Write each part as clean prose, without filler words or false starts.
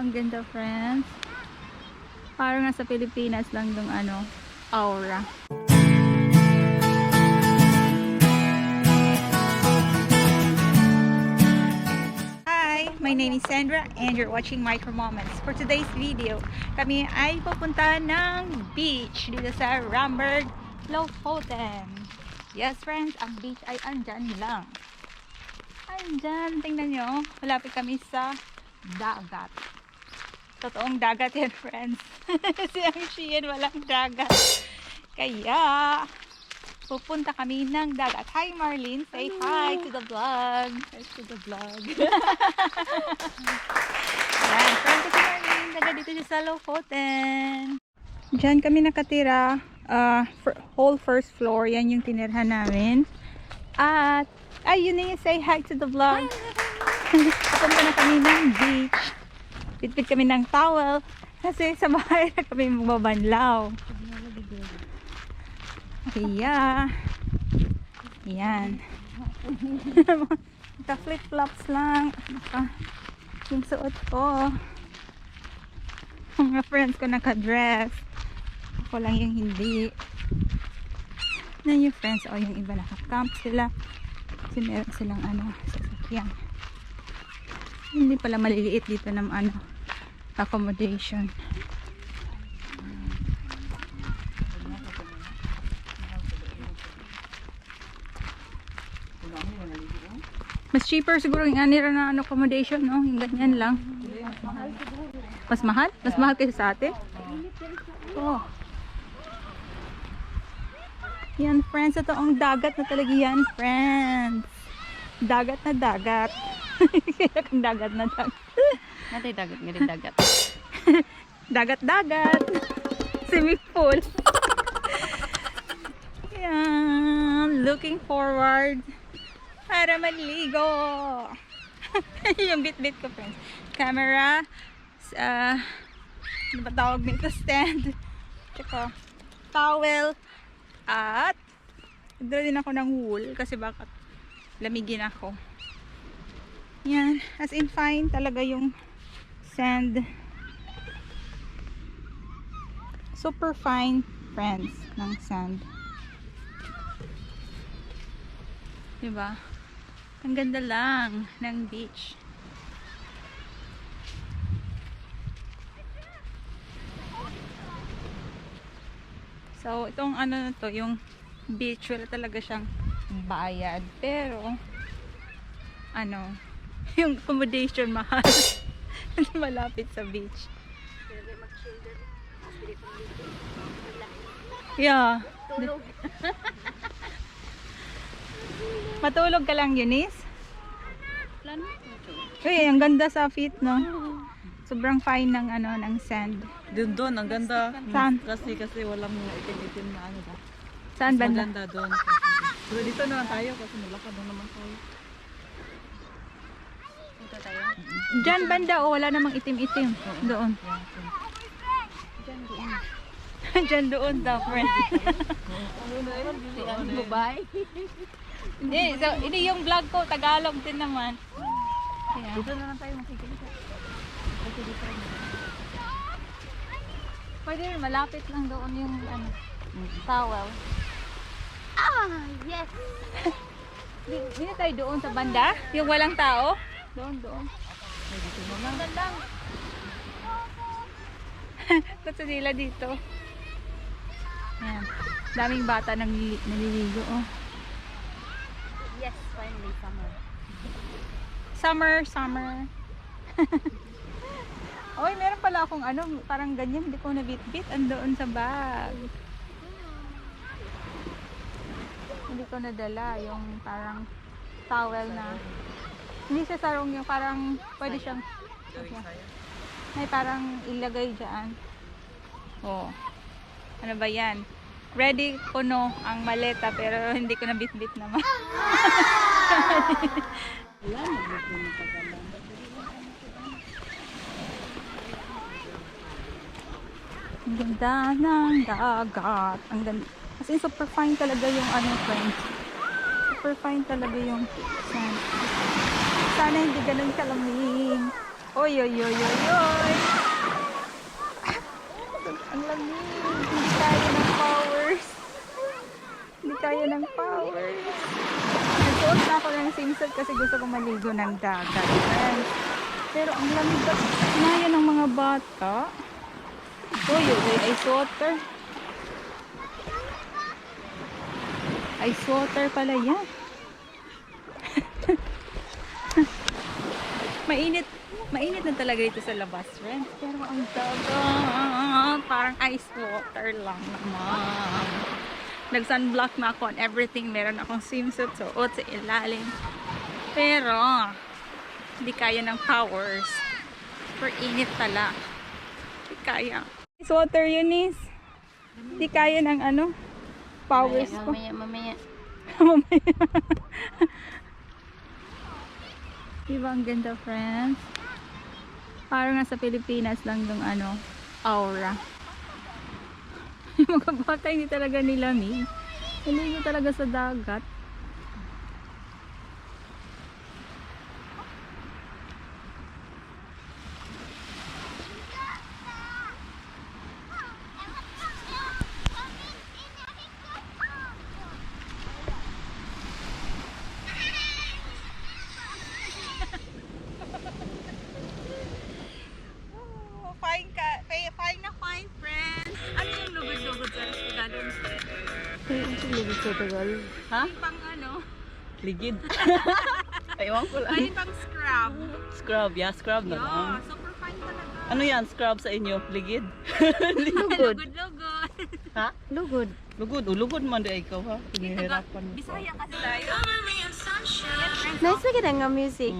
ang ganda, friends. Parang nasa Pilipinas lang yung ano, aura. Hi, my name is Sandra and you're watching Micro Moments. For today's video, kami ay pupunta ng beach dito sa Ramberg, Lofoten. Yes, friends, ang beach ay andyan lang. Andyan, tingnan nyo, malapit kami sa dagat. Totoong dagat yan, friends. Kasi ang Shein walang dagat. Kaya pupunta kami ng dagat. Hi Marlene, say hi to the vlog. Hi to the vlog. Yan, friend ko si Marlene, taga dito siya sa Lofoten. Diyan kami nakatira, whole first floor, yan yung tinirhan namin. At ay, yun na yung say hi to the vlog. Pupunta na kami ng beach. Bitbit kami ng towel. Kasi sa bahay na kami magbabanlaw. Kaya, yan. Flip-flops lang. Yung suot ko. Mga friends ko naka-dress. Ako lang yung hindi. Na yung friends, o yung iba naka-camp sila. Kasi meron silang ano, sasakyan. Hindi pala maliliit dito ng ano, accommodation. Mas cheaper siguro yung anira na ano, accommodation, no? Yung ganyan lang. Mas mahal? Mas mahal kaysa sa atin? Oh. Yan, friends. Ito ang dagat na talaga yan, friends. Dagat na dagat. Kaya kang dagat na dagat. Natay dagat, nga rin dagat. Dagat-dagat. Swimming pool. Yan. Looking forward para maligo. Yung bit-bit ko, friends. Camera. Ano ba tawag nito? Stand. Tsaka towel. At nagdala din ako ng wool kasi baka lamigin ako. Yan, as in fine talaga yung sand. Super fine, friends, ng sand. Diba? Ang ganda lang ng beach. So, itong ano na to, yung beach, wala talaga siyang bayad. Pero, ano, yung accommodation mahal. Hindi malapit sa beach. Yeah. Matulog ka lang, Eunice? Uy, ang ganda sa feet, no? Sobrang fine ng ano, ng sand. Doon, ang ganda. Saan? Kasi walang itim-itim na ano ba. Saan banda? Maganda doon. Pero dito na lang tayo kasi nalakad na naman tayo. Dito tayo? Diyan banda, oh, wala namang itim-itim. Doon. Diyan doon. Diyan doon daw, friend. Bye. Hindi, so, ini yung vlog ko, Tagalog din naman. Kaya. Dito na lang tayo makikita. Kasi dito rin. Pwede rin, malapit lang doon yung ano, towel. Ah, yes! Di na tayo doon sa banda? Yung walang tao? Doon. Dito na lang. Ang lang. Gusto nila dito. Ayan. Daming bata naliligo, oh. Yes, finally Summer. summer. Oy, meron pala akong ano, parang ganyan, hindi ko nabit-bit, andoon sa bag. Hindi ko nadala yung parang towel na. Hindi siya sarong yung parang pwede siyang may parang ilagay dyan. Oh. Ano ba yan? Ready ko no ang maleta pero hindi ko nabit-bit naman. Ang ganda ng dagat. Ang ganda. Kasi super fine talaga yung ano, friends. Super fine talaga yung sand. Sana hindi ganun kalamig. Oy, oy, oy, oy, oy. Ang lamig. Hindi kaya ng powers. Hindi kaya ng powers. Nagsuot na ako ng swimsuit kasi gusto ko maligo ng dagat. Friends. Pero ang lamig ba? Kinaya ng mga bata. Uy, uy, ice water. Ice water pala yan. Mainit na talaga dito sa labas, friends. Pero ang dagat, parang ice water lang naman. Nag-sunblock na ako on everything. Meron akong swimsuit, suot sa ilalim. Pero, hindi kaya ng powers. For init pala. Hindi kaya. Ice water, Eunice. Hindi kaya ng ano, powers ko. Mamaya. Mamaya. Diba ang ganda, friends? Parang nasa Pilipinas lang yung ano, aura. Yung mga bata hindi talaga nilamig. Naligo talaga sa dagat. Fine na fine, friends. Ano yung lugod-lugod sa Escapade? Ligid sa tagal. Ha? Pang ano? Ligid. Ewan ko lang. Ay, pang scrub. Scrub, yeah, scrub na lang. Yeah, super fine talaga. Ano yan, scrub sa inyo? Ligid? Lugod. Ha? Lugod. Lugod. Lugod man di ikaw ha. Pinihirapan mo. Bisaya kasi tayo. Nice na kita nga music.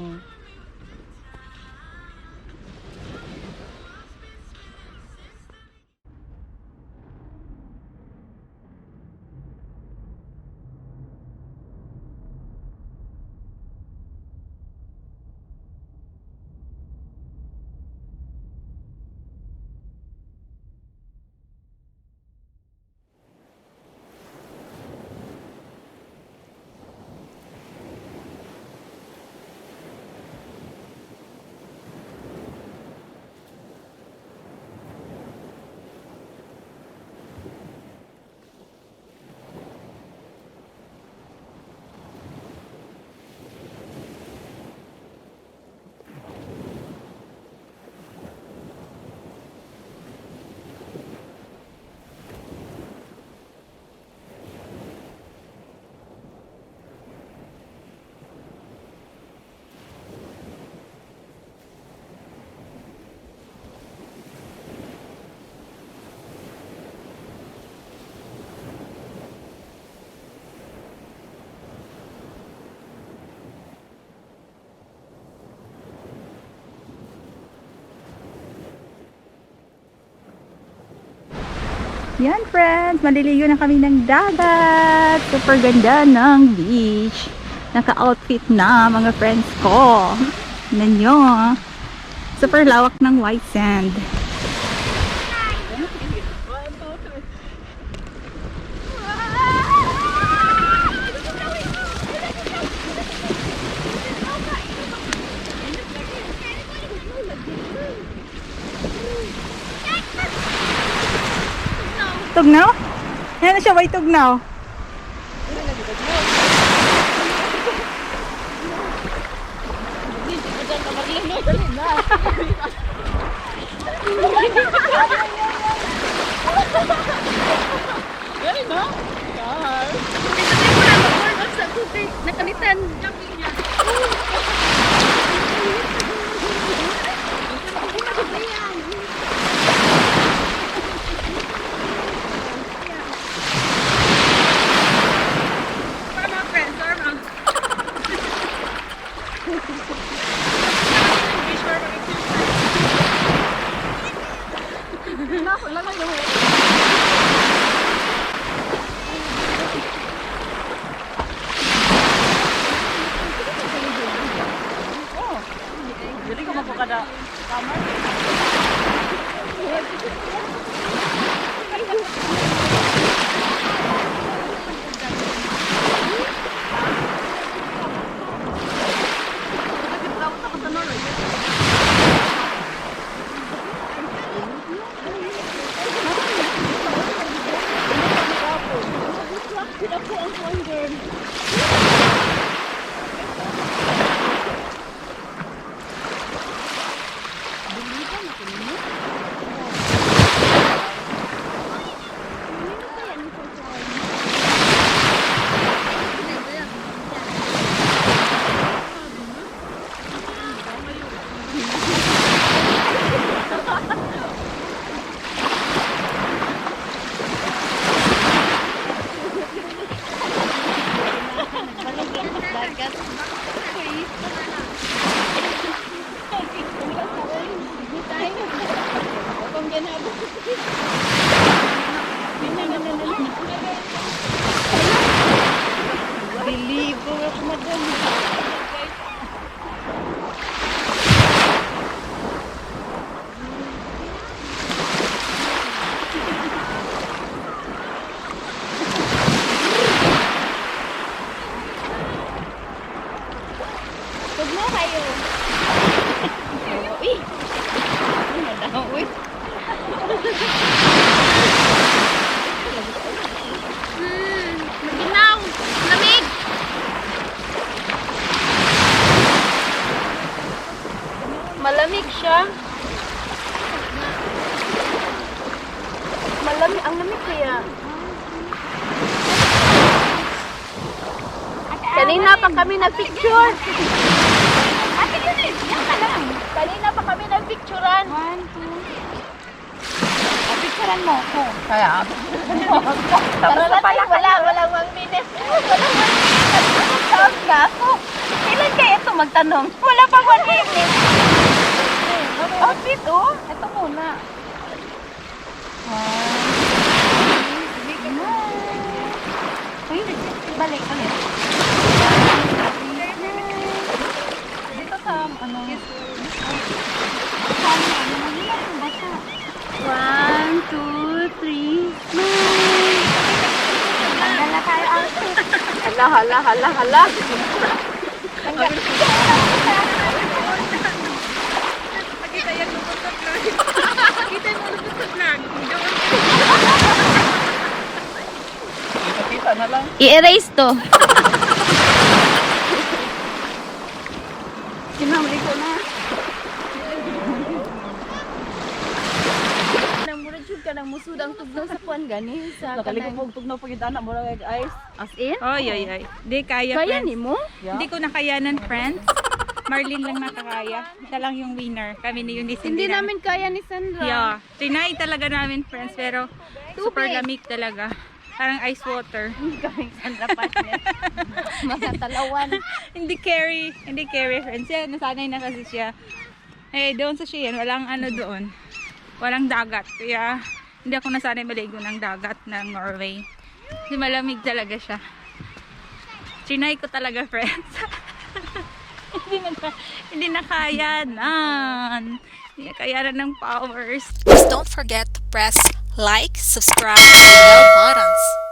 Yan, friends, maliligo na kami ng dagat. Super ganda ng beach. Naka-outfit na mga friends ko. Tignan nyo. Super lawak ng white sand. Tugnaw? Yan na siya, may tugnaw. Galing no? Car. Nakalitan. Bilibo ako madam. Huwag mo kayo. Uy! Uy! Maginaw! Lamig! Malamig siya. Malamig. Ang lamig kaya. Kanina pa kami nagpicture. Ate yun eh. Yan ka lang. Kanina pa kami nagpicturean. 1, 2. Picturean mo ako. Kaya, Tapos na pala. Walang 1 minute. Walang 1 minute. Nag-sound na ako. Kailan kaya ito magtanong? Wala pang 1 minute. Outfit oh. Ito muna. Uy, balik ulit. dito sa, ano, 1, 2, 3, smile! Tanggal na tayo outfit. Hala. Tanggal. Pakita yan lupot sa vlog. Pakita mo lupot sa vlog. kita na lang. I-erase to. Kinamay ko na. Murag jud ka nang musudang tugnaw sa kuan gani sa Nakalikot kanang. mo tugnaw pag anak mo lang ice. As in? Ay. Di kaya, Kaya friends. nimo? Hindi ko nakayanan, friends. Marlene lang nakakaya. Siya lang yung winner. Kami ni Eunice. Hindi namin kaya ni Sandra. Yeah. Trinay talaga namin, friends. Pero super Tubig. lamig talaga. Parang ice water. Kaming Sandra partner. Mga talawan. Hindi carry, friends. Yan, nasanay na kasi siya. Eh, doon sa Shein, walang ano doon. Walang dagat. Kaya, hindi ako nasanay maligo ng dagat ng Norway. Kasi malamig talaga siya. Trinay ko talaga, friends. hindi na kaya nan. Hindi na kaya ng powers. Please don't forget to press like, subscribe, and bell buttons.